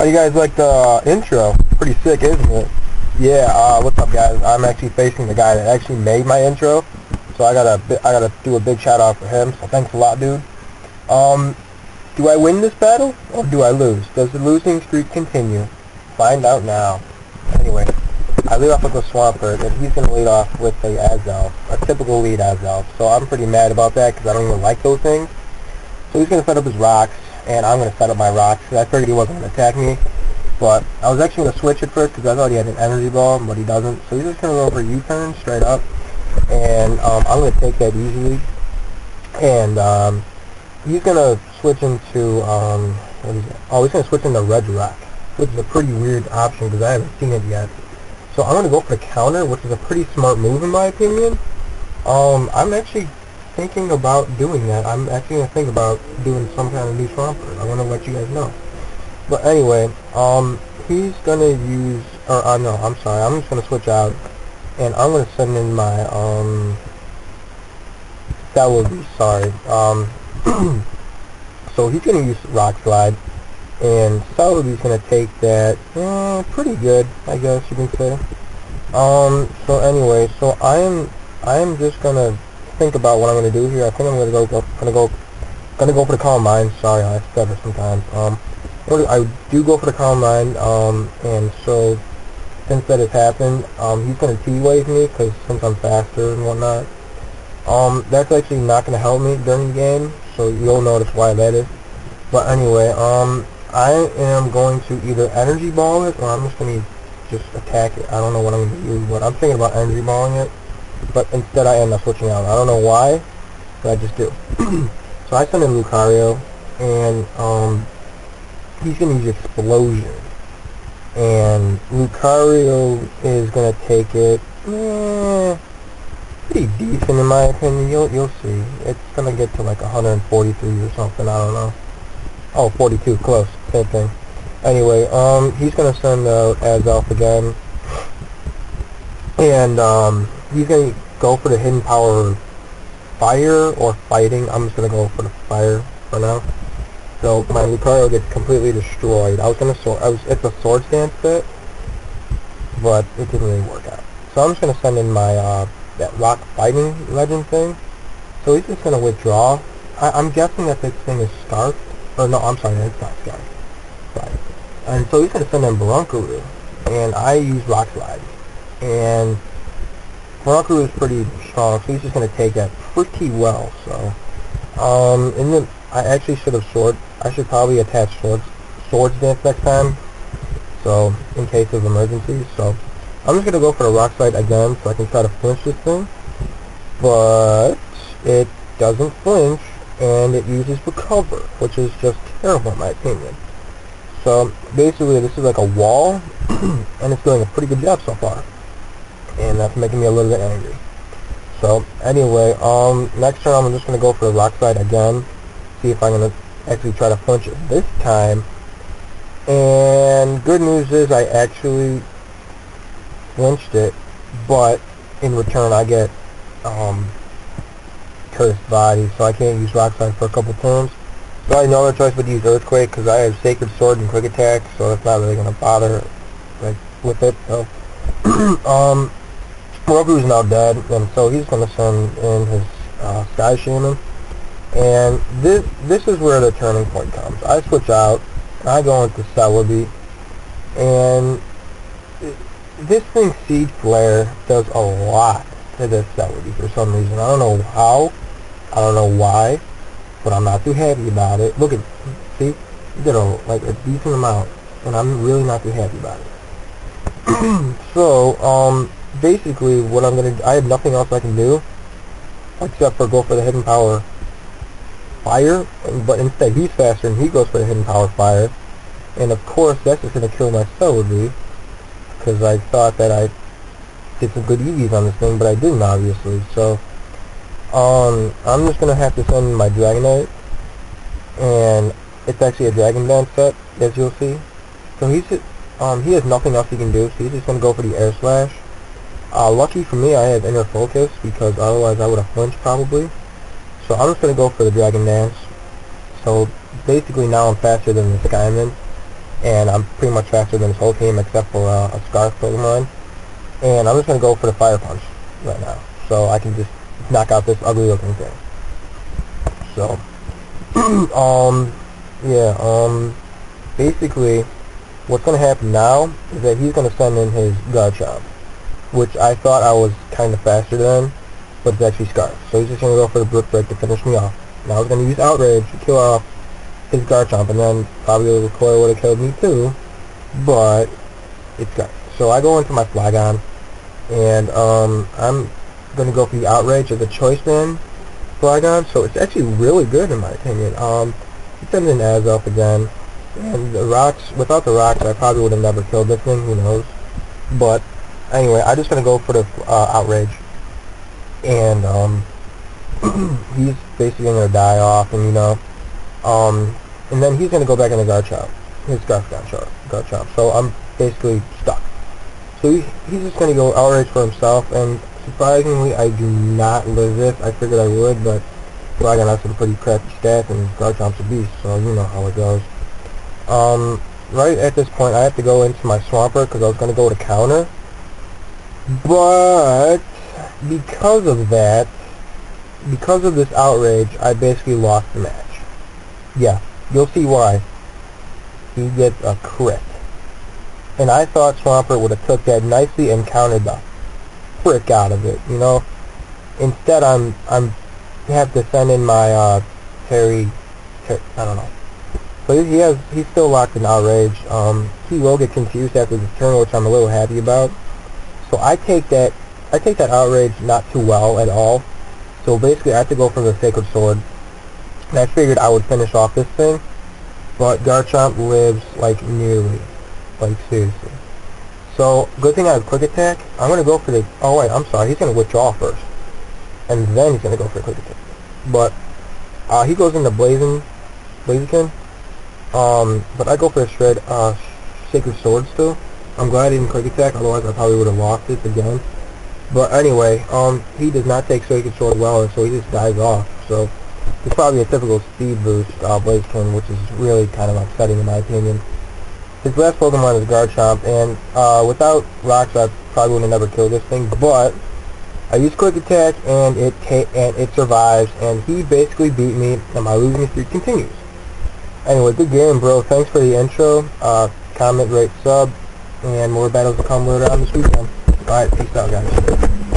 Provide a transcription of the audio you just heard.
How you guys like the intro? Pretty sick, isn't it? Yeah, what's up guys? I'm actually facing the guy that actually made my intro, so I gotta do a big shout out for him, so thanks a lot, dude. Do I win this battle, or do I lose? Does the losing streak continue? Find out now. Anyway, I lead off with a Swampert, and he's gonna lead off with a Azelf, a typical lead Azelf, so I'm pretty mad about that, because I don't even like those things. So he's gonna set up his rocks, and I'm going to set up my rocks. I figured he wasn't going to attack me, but I was actually going to switch at first because I thought he had an energy ball, but he doesn't. So he's just going to go for a U-turn straight up, and I'm going to take that easily. And he's going to switch into, what is it? Oh, he's going to switch into Red Rock, which is a pretty weird option because I haven't seen it yet. So I'm going to go for the counter, which is a pretty smart move in my opinion. I'm actually thinking about doing that. I'm actually going to think about doing some kind of new Swampert. I want to let you guys know. But anyway, he's going to use, no, I'm sorry, I'm just going to switch out, and I'm going to send in my, that would be, sorry, so he's going to use Rock Slide, and Celebi's going to take that, pretty good, I guess you can say. So anyway, so I am just going to think about what I'm going to do here. I think I'm going to go for the Calm Mind. Sorry, I stutter sometimes. I do go for the Calm Mind, and so since that has happened, he's going to T-Wave me, because since I'm faster and whatnot. That's actually not going to help me during the game, so you'll notice why that is. But anyway, I am going to either Energy Ball it, or I'm just going to just attack it. I don't know what I'm going to do, but I'm thinking about Energy Balling it. But instead I end up switching out. I don't know why, but I just do. So I send in Lucario, and he's going to use Explosion. And Lucario is going to take it pretty decent in my opinion. You'll see. It's going to get to like 143 or something. I don't know. Oh, 42. Close. Same thing. Anyway, he's going to send out Azelf again. And he's going to go for the hidden power fire or fighting. I'm just going to go for the fire for now. So my Lucario gets completely destroyed. It's a sword stance fit, but it didn't really work out. So I'm just going to send in my that rock fighting legend thing. So he's just going to withdraw. I'm guessing that this thing is Scarf. Or no, I'm sorry, it's not Scarf. Right. And so he's going to send in Bronkaroo. And I use Rock Slide. And Bronkaroo is pretty strong, so he's just going to take that pretty well. So, I actually should have I should probably attach Sword Stance next time, so in case of emergencies. So I'm just going to go for the Rock Slide again, so I can try to flinch this thing. But it doesn't flinch, and it uses Recover, which is just terrible in my opinion. So basically, this is like a wall, and it's doing a pretty good job so far. And that's making me a little bit angry. So anyway, next turn I'm just going to go for the Rock Slide again, see if I'm going to actually try to flinch it this time. And good news is I actually flinched it, but in return I get Cursed Body, so I can't use Rock Slide for a couple turns. So I had no other choice but to use Earthquake, because I have Sacred Sword and Quick Attack, so that's not really going to bother with it. So Moroku's now dead, and so he's going to send in his Sky Shaman. And this is where the turning point comes. I switch out, I go into Celebi, and this thing, Siege Flare, does a lot to this Celebi for some reason. I don't know how, I don't know why, but I'm not too happy about it. Look at, see, it did a decent amount, and I'm really not too happy about it. So, basically, what I'm gonna do, I have nothing else I can do except for go for the hidden power fire, but instead he's faster and he goes for the hidden power fire, and of course that's just gonna kill my Celebi, because I thought that I did some good EVs on this thing, but I didn't obviously. So, I'm just gonna have to send my Dragonite, and it's actually a Dragon Dance set, as you'll see. So he has nothing else he can do, so he's just going to go for the Air Slash. Lucky for me, I have Inner Focus, because otherwise I would have flinched probably. So I'm just going to go for the Dragon Dance. So basically now I'm faster than the Skyman. and I'm pretty much faster than his whole team except for a Scarf Pokemon. And I'm just going to go for the Fire Punch right now, so I can just knock out this ugly looking thing. So, basically, what's going to happen now is that he's going to send in his Garchomp, which I thought I was kind of faster than, but it's actually Scarf. So he's just going to go for the Brick Break to finish me off. Now I was going to use Outrage to kill off his Garchomp, and then probably the Recoil would have killed me too, but it's Scarf. So I go into my Flygon, and I'm going to go for the Outrage of the Choice Band Flygon, so it's actually really good in my opinion. He sends in Azelf again, and the rocks, without the rocks I probably would have never killed this thing, who knows. But anyway, I'm just going to go for the Outrage, and he's basically going to die off, and and then he's going to go back into Garchomp, his Garchomp, so I'm basically stuck. So he's just going to go Outrage for himself, and surprisingly, I do not live this. I figured I would, but Flygon has some pretty crappy stats, and Garchomp's a beast, so you know how it goes. Right at this point, I have to go into my Swampert, because I was going to go to counter, but because of that, because of this Outrage, I basically lost the match. Yeah, you'll see why. He gets a crit. And I thought Swampert would have took that nicely and countered the frick out of it, Instead, I have to send in my Terry, I don't know. So he's still locked in Outrage. He will get confused after the turn, which I'm a little happy about. So I take that Outrage not too well at all. So basically, I have to go for the Sacred Sword. And I figured I would finish off this thing, but Garchomp lives like nearly, like seriously. So good thing I have Quick Attack. I'm gonna go for the. Oh wait, I'm sorry. He's gonna withdraw first, and then he's gonna go for a Quick Attack. But he goes into Blaziken. But I go for a straight Sacred Sword still. I'm glad I didn't Quick Attack, otherwise I probably would have lost it again. But anyway, he does not take Sacred Sword well, and so he just dies off. So it's probably a typical speed boost Blaziken, which is really kind of upsetting in my opinion. His last Pokemon is Garchomp, and without rocks I probably would have never killed this thing, but I used Quick Attack, and it survives, and he basically beat me, and my losing streak continues. Anyway, good game, bro. Thanks for the intro. Comment, rate, sub, and more battles will come later on this weekend. Alright, peace out, guys.